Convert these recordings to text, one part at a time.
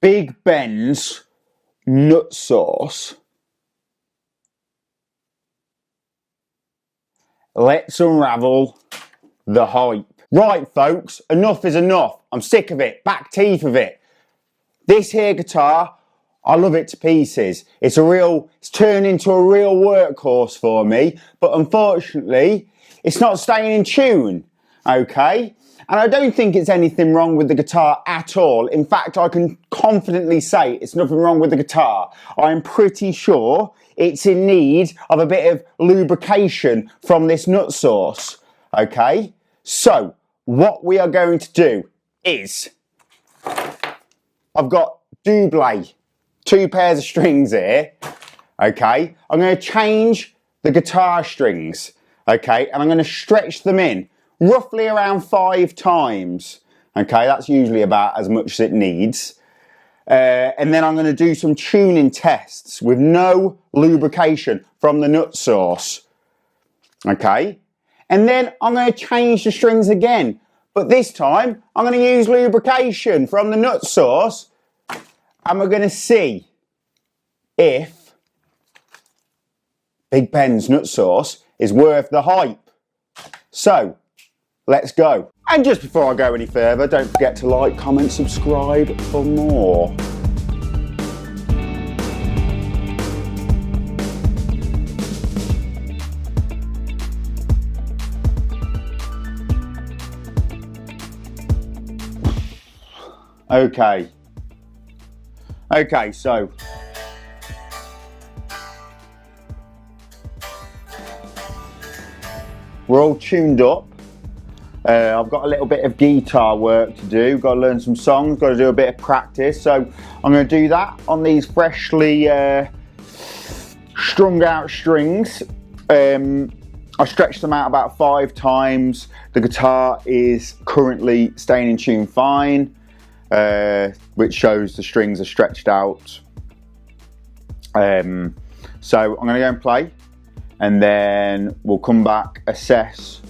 Big Ben's nut sauce. Let's unravel the hype. Right, folks, enough is enough. I'm sick of it. Back teeth of it. This here guitar, I love it to pieces. It's turned into a real workhorse for me, but unfortunately, it's not staying in tune, okay? And I don't think it's anything wrong with the guitar at all. In fact, I can confidently say it's nothing wrong with the guitar. I'm pretty sure it's in need of a bit of lubrication from this nut sauce, okay? So, what we are going to do is, I've got double, 2 pairs of strings here, okay? I'm going to change the guitar strings, okay? And I'm going to stretch them in roughly around 5 times, okay? That's usually about as much as it needs. And then I'm going to do some tuning tests with no lubrication from the nut sauce, okay? And then I'm going to change the strings again, but this time I'm going to use lubrication from the nut sauce, and we're going to see if Big Ben's nut sauce is worth the hype. So, let's go. And just before I go any further, don't forget to like, comment, subscribe for more. Okay, so we're all tuned up. I've got a little bit of guitar work to do. Got to learn some songs, got to do a bit of practice. So I'm going to do that on these freshly strung out strings. I stretched them out about 5 times. The guitar is currently staying in tune fine, which shows the strings are stretched out. So I'm going to go and play, and then we'll come back, assess,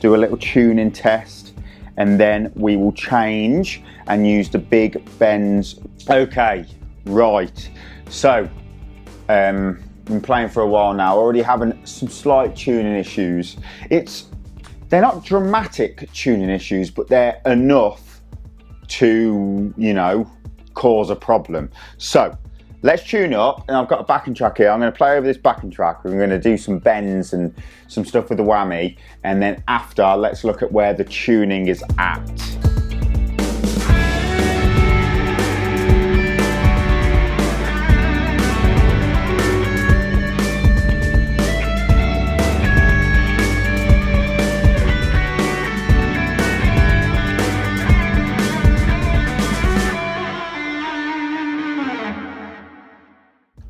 do a little tuning test, and then we will change and use the Big Ben's. Okay, right. So, been playing for a while now, already having some slight tuning issues. They're not dramatic tuning issues, but they're enough to, you know, cause a problem. So, let's tune up, and I've got a backing track here. I'm going to play over this backing track. We're going to do some bends and some stuff with the whammy, and then after, let's look at where the tuning is at.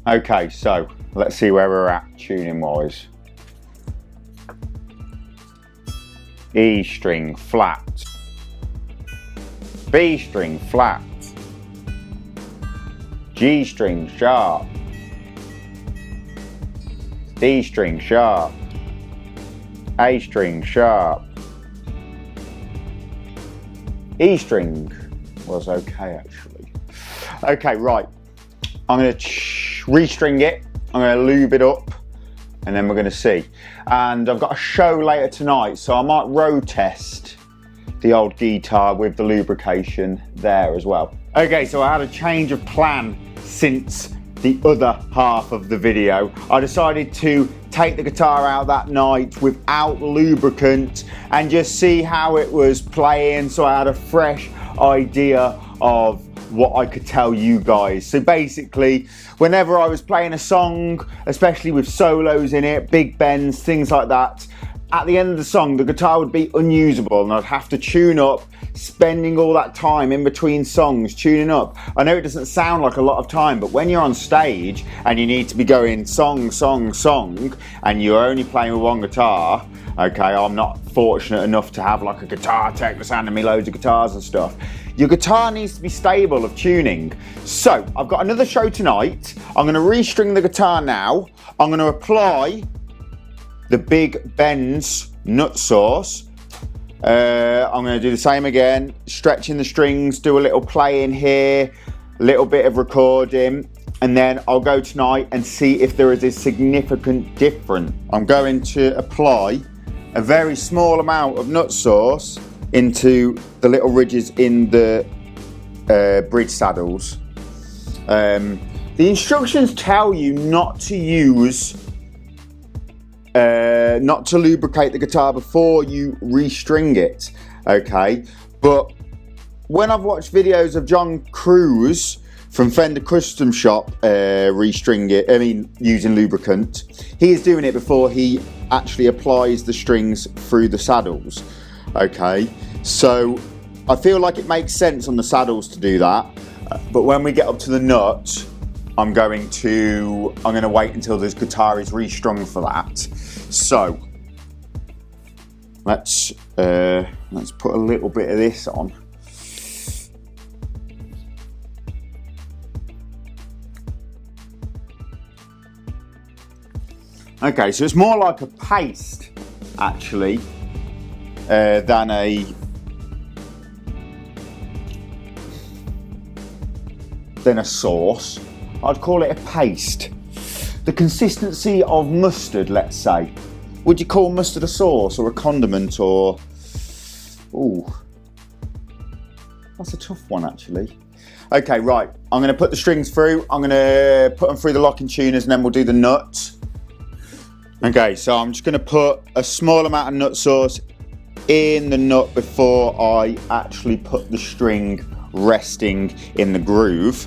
Okay, so let's see where we're at tuning wise. E string flat, B string flat, G string sharp, D string sharp, A string sharp, E string was okay actually. Okay, right, I'm going to restring it, I'm going to lube it up, and then we're going to see. And I've got a show later tonight, so I might road test the old guitar with the lubrication there as well. Okay, so I had a change of plan since the other half of the video. I decided to take the guitar out that night without lubricant and just see how it was playing, so I had a fresh idea of what I could tell you guys. So basically, whenever I was playing a song, especially with solos in it, big bends, things like that, at the end of the song, the guitar would be unusable and I'd have to tune up, spending all that time in between songs, tuning up. I know it doesn't sound like a lot of time, but when you're on stage and you need to be going song, song, song, and you're only playing with one guitar, okay, I'm not fortunate enough to have like a guitar tech that's handing me loads of guitars and stuff. Your guitar needs to be stable of tuning. So, I've got another show tonight. I'm going to restring the guitar now. I'm going to apply the Big Ben's nut sauce. I'm going to do the same again, stretching the strings, do a little play in here, a little bit of recording, and then I'll go tonight and see if there is a significant difference. I'm going to apply a very small amount of nut sauce into the little ridges in the bridge saddles. The instructions tell you not to use, not to lubricate the guitar before you restring it, okay? But when I've watched videos of John Cruz from Fender Custom Shop using lubricant, he is doing it before he actually applies the strings through the saddles, okay? So I feel like it makes sense on the saddles to do that, but when we get up to the nut, I'm going to wait until this guitar is restrung for that. So let's put a little bit of this on. Okay, so it's more like a paste actually than a sauce. I'd call it a paste. The consistency of mustard, let's say. Would you call mustard a sauce or a condiment or... Ooh, that's a tough one actually. Okay, right, I'm gonna put the strings through. I'm gonna put them through the locking tuners and then we'll do the nut. Okay, so I'm just gonna put a small amount of nut sauce in the nut before I actually put the string resting in the groove.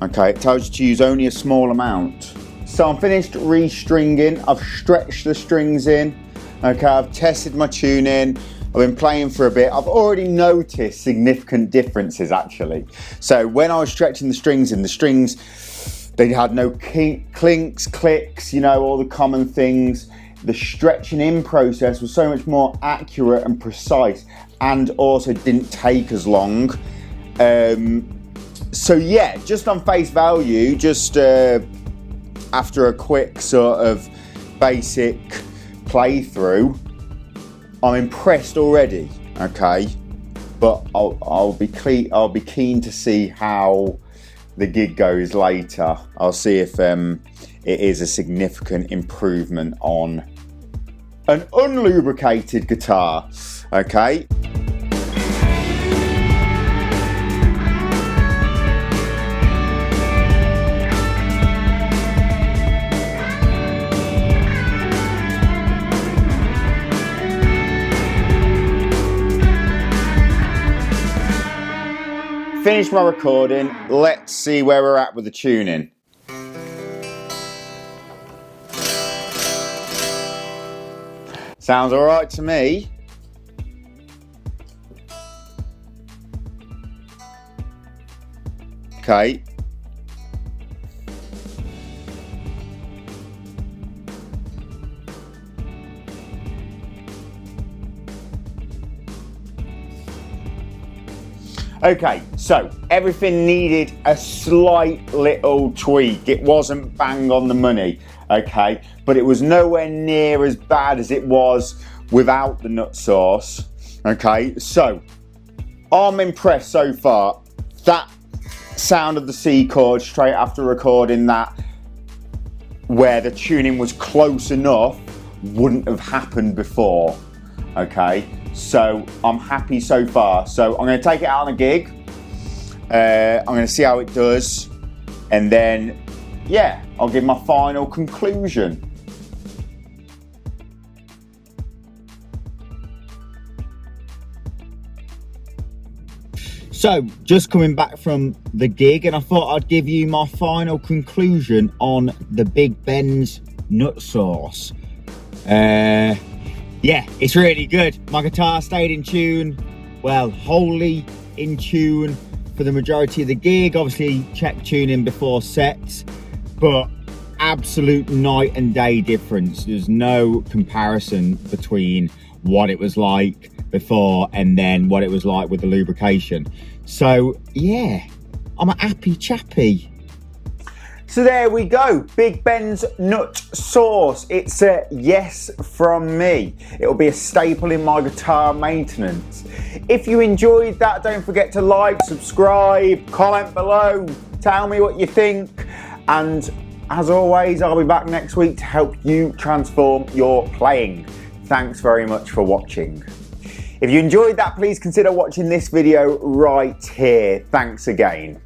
Okay, it tells you to use only a small amount. So I'm finished restringing. I've stretched the strings in. Okay, I've tested my tuning. I've been playing for a bit. I've already noticed significant differences actually. So when I was stretching the strings in, they had no clinks, clicks, you know, all the common things. The stretching in process was so much more accurate and precise, and also didn't take as long. So yeah, just on face value, just after a quick sort of basic playthrough, I'm impressed already. Okay, but I'll be keen to see how the gig goes later. I'll see if it is a significant improvement on an unlubricated guitar. Okay. Finished my recording. Let's see where we're at with the tuning. Sounds all right to me. Okay. Okay, so everything needed a slight little tweak. It wasn't bang on the money, okay? But it was nowhere near as bad as it was without the nut sauce, okay? So, I'm impressed so far. That sound of the C chord straight after recording that, where the tuning was close enough, wouldn't have happened before, okay? So I'm happy so far. So I'm going to take it out on a gig. I'm going to see how it does, and then yeah, I'll give my final conclusion. So just coming back from the gig, and I thought I'd give you my final conclusion on the Big Ben's nut sauce. Yeah, it's really good. My guitar stayed in tune, well, wholly in tune for the majority of the gig. Obviously, check tuning before sets, but absolute night and day difference. There's no comparison between what it was like before and then what it was like with the lubrication. So, yeah, I'm a happy chappy. So there we go, Big Ben's nut sauce. It's a yes from me. It'll be a staple in my guitar maintenance. If you enjoyed that, don't forget to like, subscribe, comment below, tell me what you think, and as always, I'll be back next week to help you transform your playing. Thanks very much for watching. If you enjoyed that, please consider watching this video right here. Thanks again.